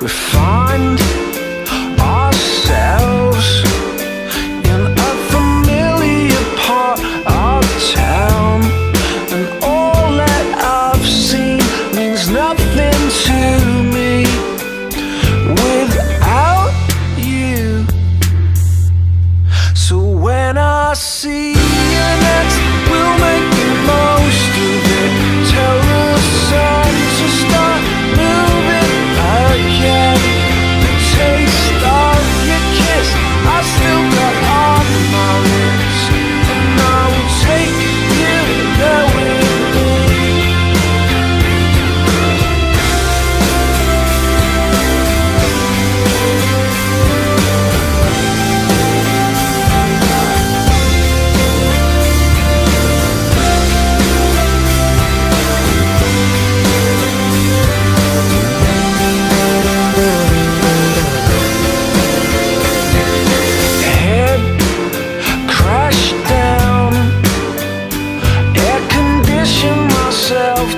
we find ourselves in a familiar part of town, and all that I've seen means nothing to me without you. So when I see you next, we'll make the most of it. Tell the sun to start moving again. The taste of your kiss I still got on my lips, and I will take you there with me. Head crashed down, air conditioned myself